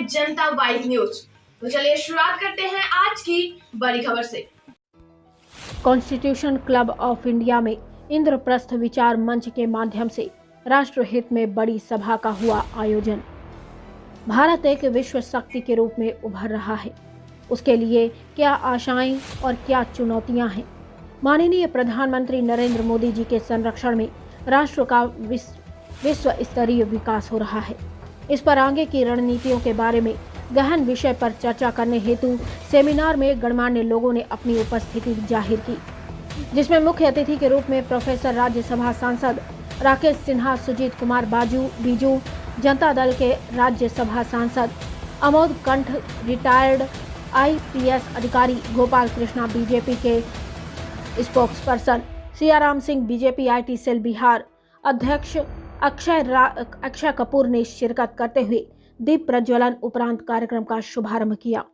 जनता vibe news. तो चलिए शुरुआत करते हैं आज की बड़ी खबर से। कॉन्स्टिट्यूशन क्लब ऑफ इंडिया में इंद्रप्रस्थ विचार मंच के माध्यम से राष्ट्रहित में बड़ी सभा का हुआ आयोजन। भारत एक विश्व शक्ति के रूप में उभर रहा है, उसके लिए क्या आशाएं और क्या चुनौतियां हैं। माननीय प्रधानमंत्री नरेंद्र मोदी जी के संरक्षण में राष्ट्र का विश्व स्तरीय विकास हो रहा है। इस पर आगे की रणनीतियों के बारे में गहन विषय पर चर्चा करने हेतु सेमिनार में गणमान्य लोगों ने अपनी उपस्थिति जाहिर की, जिसमें मुख्य अतिथि के रूप में प्रोफेसर राज्यसभा सांसद राकेश सिन्हा, सुजीत कुमार बीजू, जनता दल के राज्यसभा सांसद अमोद कंठ, रिटायर्ड IPS अधिकारी गोपाल कृष्णा, बीजेपी के spokesperson Siyaram Singh, BJP IT cell Bihar अध्यक्ष अक्षय कपूर ने शिरकत करते हुए दीप प्रज्वलन उपरांत कार्यक्रम का शुभारंभ किया।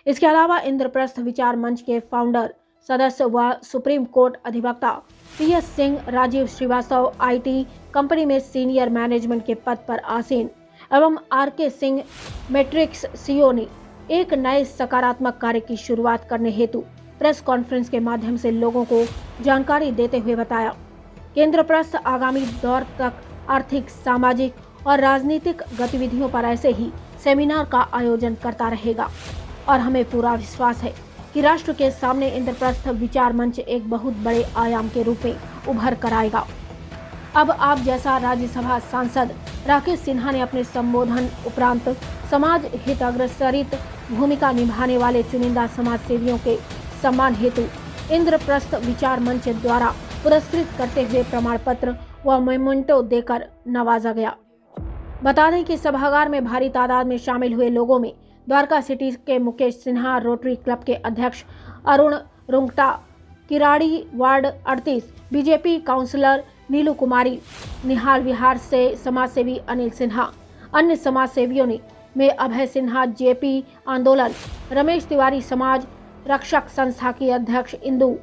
इसके अलावा इंद्रप्रस्थ विचार मंच के फाउंडर, सदस्य व सुप्रीम कोर्ट अधिवक्ता PS Singh, Rajiv Srivastava IT company में सीनियर मैनेजमेंट के पद पर आसीन एवं RK सिंह, मैट्रिक्स CEO ने एक नए सकारात्मक कार्य की शुरुआत करने हेतु प्रेस कॉन्फ्रेंस के माध्यम से लोगों को जानकारी देते हुए बताया कि इंद्रप्रस्थ आगामी दौर तक आर्थिक, सामाजिक और राजनीतिक गतिविधियों पर ऐसे ही सेमिनार का आयोजन करता रहेगा और हमें पूरा विश्वास है कि राष्ट्र के सामने इंद्रप्रस्थ विचार मंच एक बहुत बड़े आयाम के रूप में उभर कर आएगा। अब आप जैसा राज्यसभा सांसद राकेश सिन्हा ने अपने संबोधन उपरांत समाज हित अग्रसरित भूमिका निभाने वाले चुनिंदा समाज सेवियों के सम्मान हेतु इंद्रप्रस्थ विचार मंच द्वारा पुरस्कृत करते हुए प्रमाण पत्र व मेमेंटो देकर नवाजा गया। बता दें कि सभागार में भारी तादाद में शामिल हुए लोगों में द्वारका सिटी के मुकेश सिन्हा, रोटरी क्लब के अध्यक्ष Arun Rungta, Kirari ward 38 BJP councillor Neelu Kumari, Nihal Vihar से समाजसेवी अनिल सिन्हा, अन्य समाज सेवियों में अभय सिन्हा, JP आंदोलन, रमेश तिवारी, समाज रक्षक संस्था की अध्यक्ष इंदू,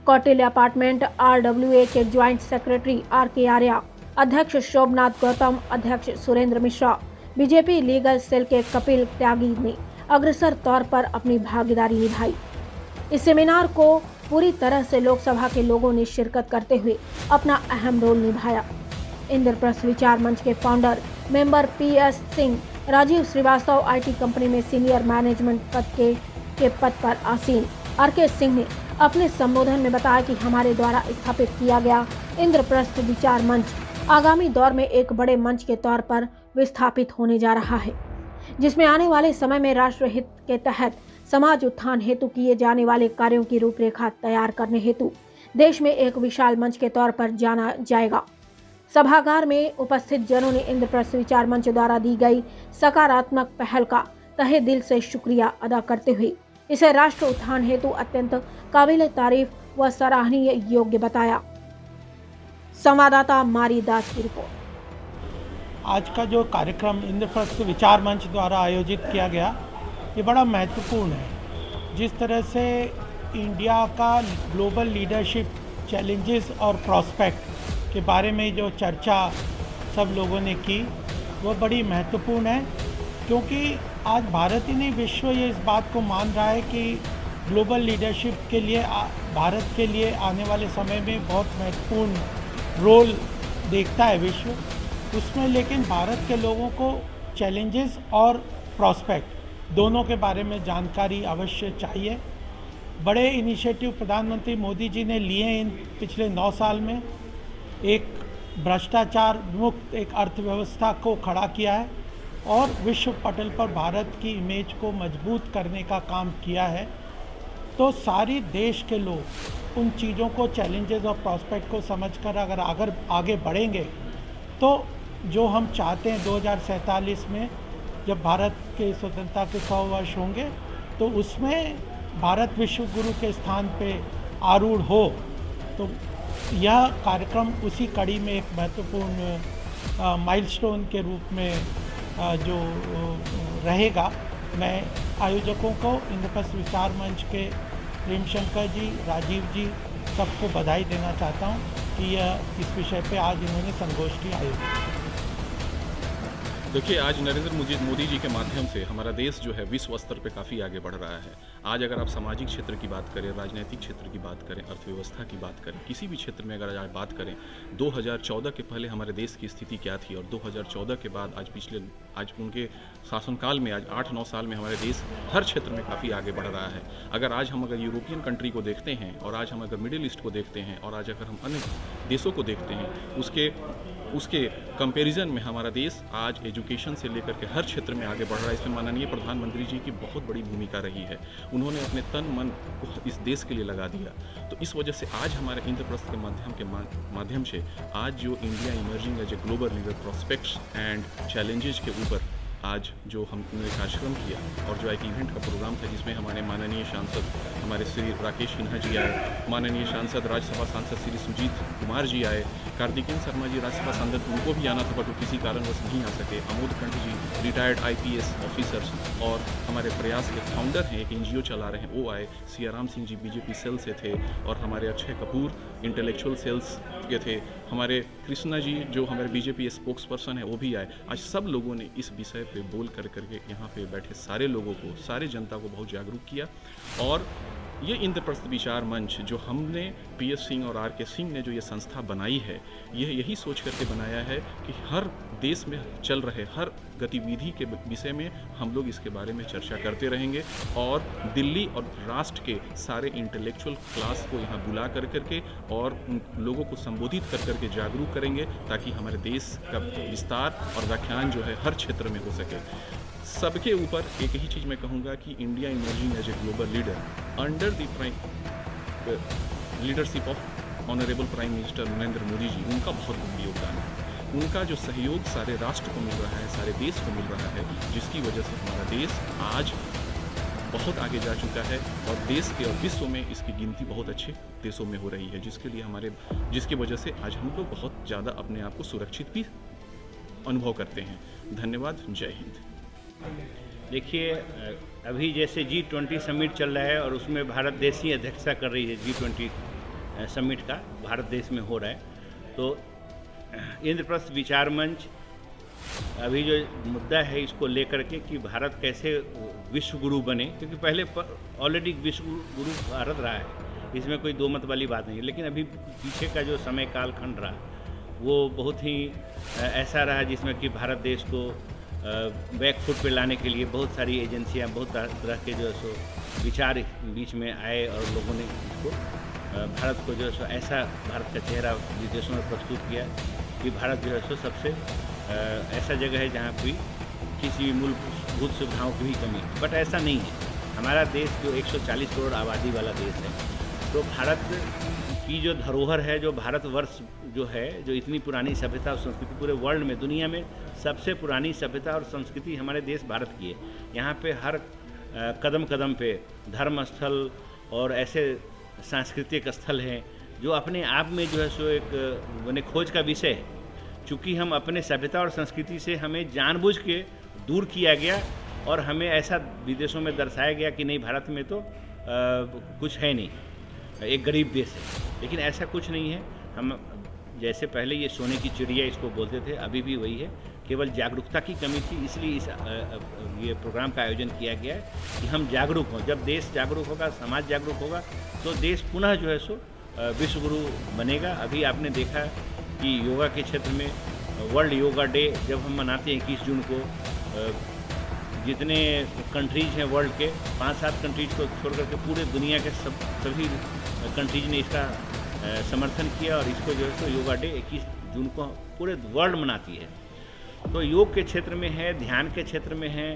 कौटिल्य अपार्टमेंट RWA के ज्वाइंट सेक्रेटरी RK आर्या, अध्यक्ष शोभनाथ गौतम, अध्यक्ष Surendra Mishra, BJP legal cell के कपिल त्यागी ने अग्रसर तौर पर अपनी भागीदारी निभाई। इस सेमिनार को पूरी तरह से लोकसभा के लोगों ने शिरकत करते हुए अपना अहम रोल निभाया। इंद्रप्रस्थ विचार मंच के founder member PS Singh, Rajiv Srivastava IT company में सीनियर मैनेजमेंट पद के पद पर आसीन RK सिंह ने अपने संबोधन में बताया कि हमारे द्वारा स्थापित किया गया इंद्रप्रस्थ विचार मंच आगामी दौर में एक बड़े मंच के तौर पर विस्थापित होने जा रहा है, जिसमें आने वाले समय में राष्ट्रहित के तहत समाज उत्थान हेतु किए जाने वाले कार्यों की रूपरेखा तैयार करने हेतु देश में एक विशाल मंच के तौर पर जाना जाएगा। सभागार में उपस्थित जनों ने इंद्रप्रस्थ विचार मंच द्वारा दी गई सकारात्मक पहल का तहे दिल से शुक्रिया अदा करते हुए इसे राष्ट्र उत्थान हेतु अत्यंत काबिल तारीफ व सराहनीय योग्य बताया। संवाददाता मारी दास की रिपोर्ट। आज का जो कार्यक्रम इंद्रप्रस्थ विचार मंच द्वारा आयोजित किया गया, ये बड़ा महत्वपूर्ण है। जिस तरह से इंडिया का ग्लोबल लीडरशिप चैलेंजेस और प्रॉस्पेक्ट के बारे में जो चर्चा सब लोगों ने की, वो बड़ी महत्वपूर्ण है, क्योंकि आज भारत ही नहीं, विश्व ये इस बात को मान रहा है कि ग्लोबल लीडरशिप के लिए भारत के लिए आने वाले समय में बहुत महत्वपूर्ण रोल देखता है विश्व उसमें। लेकिन भारत के लोगों को चैलेंजेस और प्रॉस्पेक्ट दोनों के बारे में जानकारी अवश्य चाहिए। बड़े इनिशिएटिव प्रधानमंत्री मोदी जी ने लिए हैं इन पिछले 9 साल में। एक भ्रष्टाचार मुक्त एक अर्थव्यवस्था को खड़ा किया है और विश्व पटल पर भारत की इमेज को मजबूत करने का काम किया है। तो सारी देश के लोग उन चीज़ों को, चैलेंजेस और प्रॉस्पेक्ट को समझकर अगर आगे बढ़ेंगे तो जो हम चाहते हैं 2047 में जब भारत के स्वतंत्रता के 100 वर्ष होंगे, तो उसमें भारत विश्व गुरु के स्थान पे आरूढ़ हो। तो यह कार्यक्रम उसी कड़ी में एक महत्वपूर्ण माइलस्टोन के रूप में जो रहेगा। मैं आयोजकों को, इंद्रप्रस्थ विचार मंच के प्रेम शंकर जी, राजीव जी, सबको बधाई देना चाहता हूं कि यह इस विषय पे आज इन्होंने संगोष्ठी आयोजित की। देखिए, आज नरेंद्र मोदी जी के माध्यम से हमारा देश जो है विश्व स्तर पे काफ़ी आगे बढ़ रहा है। आज अगर आप सामाजिक क्षेत्र की बात करें, राजनीतिक क्षेत्र की बात करें, अर्थव्यवस्था की बात करें, किसी भी क्षेत्र में अगर आज बात करें, 2014 के पहले हमारे देश की स्थिति क्या थी और 2014 के बाद आज उनके शासनकाल में आज 8-9 साल में हमारे देश हर क्षेत्र में काफ़ी आगे बढ़ रहा है। अगर हम यूरोपियन कंट्री को देखते हैं और आज हम अगर मिडिल ईस्ट को देखते हैं और आज अगर हम अन्य देशों को देखते हैं, उसके कंपैरिजन में हमारा देश आज एजुकेशन से लेकर के हर क्षेत्र में आगे बढ़ रहा है। इसमें माननीय प्रधानमंत्री जी की बहुत बड़ी भूमिका रही है। उन्होंने अपने तन मन को इस देश के लिए लगा दिया। तो इस वजह से आज हमारे इंद्रप्रस्थ के माध्यम से आज जो India emerging as a global leader prospects and challenges के ऊपर आज जो हमने कार्यक्रम किया और जो एक इवेंट का प्रोग्राम था जिसमें हमारे माननीय सांसद हमारे श्री राकेश सिन्हा जी आए, माननीय सांसद राज्यसभा सांसद श्री सुजीत कुमार जी आए, कार्तिकेय शर्मा जी राज्यसभा सांसद, उनको भी आना था पर वो किसी कारणवश नहीं आ सके, अमोद कंठ जी रिटायर्ड IPS ऑफिसर्स और हमारे प्रयास के फाउंडर हैं, एक NGO चला रहे हैं, वो आए, सियाराम सिंह जी BJP सेल से थे और हमारे अक्षय कपूर इंटेलेक्चुअल सेल्स के थे, हमारे कृष्णा जी जो हमारे BJP स्पोक्स पर्सन है वो भी आए। आज सब लोगों ने इस विषय पे बोल करके यहाँ पे बैठे सारे लोगों को, सारे जनता को बहुत जागरूक किया। और ये इंद्रप्रस्थ विचार मंच जो हमने PS सिंह और RK सिंह ने जो ये संस्था बनाई है, यह यही सोच करके बनाया है कि हर देश में चल रहे हर गतिविधि के विषय में हम लोग इसके बारे में चर्चा करते रहेंगे और दिल्ली और राष्ट्र के सारे इंटेलेक्चुअल क्लास को यहाँ बुला करके और उन लोगों को संबोधित करके जागरूक करेंगे ताकि हमारे देश का विस्तार और व्याख्यान जो है हर क्षेत्र में हो सके। सबके ऊपर एक ही चीज़ मैं कहूँगा कि India emerging as a global leader under the leadership of honourable prime minister Narendra Modi ji, उनका बहुत बड़ा योगदान है। उनका जो सहयोग सारे राष्ट्र को मिल रहा है, सारे देश को मिल रहा है, जिसकी वजह से हमारा देश आज बहुत आगे जा चुका है और देश के और विश्व में इसकी गिनती बहुत अच्छे देशों में हो रही है, जिसकी वजह से आज हम लोग बहुत ज़्यादा अपने आप को सुरक्षित भी अनुभव करते हैं। धन्यवाद। जय हिंद। देखिए, अभी जैसे G20 समिट चल रहा है और उसमें भारत देश ही अध्यक्षता कर रही है। G20 समिट का भारत देश में हो रहा है, तो इंद्रप्रस्थ विचार मंच अभी जो मुद्दा है इसको लेकर के कि भारत कैसे विश्व गुरु बने, क्योंकि पहले ऑलरेडी विश्व गुरु भारत रहा है, इसमें कोई दो मत वाली बात नहीं है। लेकिन अभी पीछे का जो समय कालखंड रहा वो बहुत ही ऐसा रहा जिसमें कि भारत देश को बैक फुट पे लाने के लिए बहुत सारी एजेंसियां, बहुत तरह के जो है सो विचार बीच में आए और लोगों ने इसको भारत को जो है सो ऐसा भारत का चेहरा विदेशों में प्रस्तुत किया कि भारत जो है सो सबसे ऐसा जगह है जहाँ कोई किसी भी मूलभूत सुविधाओं की भी कमी, बट ऐसा नहीं है। हमारा देश जो 140 करोड़ आबादी वाला देश है, तो भारत की जो धरोहर है, जो भारतवर्ष जो है, जो इतनी पुरानी सभ्यता और संस्कृति पूरे वर्ल्ड में, दुनिया में सबसे पुरानी सभ्यता और संस्कृति हमारे देश भारत की है। यहाँ पे हर कदम कदम पे धर्म स्थल और ऐसे सांस्कृतिक स्थल हैं जो अपने आप में जो है सो एक मैंने खोज का विषय है। चूँकि हम अपने सभ्यता और संस्कृति से हमें जानबूझ के दूर किया गया और हमें ऐसा विदेशों में दर्शाया गया कि नहीं, भारत में तो कुछ है नहीं, एक गरीब देश है। लेकिन ऐसा कुछ नहीं है। हम जैसे पहले ये सोने की चिड़िया इसको बोलते थे, अभी भी वही है, केवल जागरूकता की कमी थी, इसलिए ये प्रोग्राम का आयोजन किया गया है कि हम जागरूक हों। जब देश जागरूक होगा, समाज जागरूक होगा, तो देश पुनः जो है सो विश्व गुरु बनेगा। अभी आपने देखा कि योगा के क्षेत्र में वर्ल्ड योगा डे जब हम मनाते हैं 21 जून को, जितने कंट्रीज हैं वर्ल्ड के 5-7 कंट्रीज को छोड़ करके पूरे दुनिया के सभी कंट्रीज ने इसका समर्थन किया और इसको जो है सो योगा डे 21 जून को पूरे वर्ल्ड मनाती है। तो योग के क्षेत्र में है, ध्यान के क्षेत्र में है,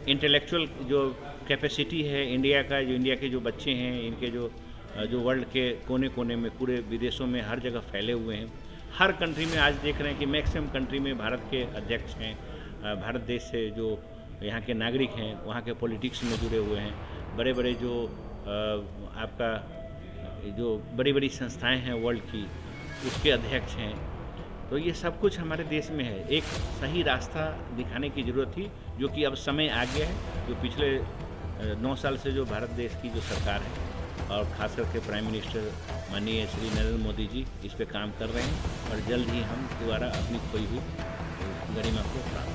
इंटेलेक्चुअल जो कैपेसिटी है इंडिया का, जो इंडिया के जो बच्चे हैं, इनके जो वर्ल्ड के कोने कोने में, पूरे विदेशों में हर जगह फैले हुए हैं। हर कंट्री में आज देख रहे हैं कि मैक्सिमम कंट्री में भारत के अध्यक्ष हैं, भारत देश से जो यहाँ के नागरिक हैं, वहाँ के पॉलिटिक्स में जुड़े हुए हैं, बड़े बड़े जो आपका जो बड़ी बड़ी संस्थाएं हैं वर्ल्ड की, उसके अध्यक्ष हैं। तो ये सब कुछ हमारे देश में है। एक सही रास्ता दिखाने की ज़रूरत थी, जो कि अब समय आ गया है। जो पिछले 9 साल से जो भारत देश की जो सरकार है और ख़ास करके प्राइम मिनिस्टर माननीय श्री नरेंद्र मोदी जी इस पे काम कर रहे हैं और जल्द ही हम दोबारा अपनी खोई हुई गरिमा को प्राप्त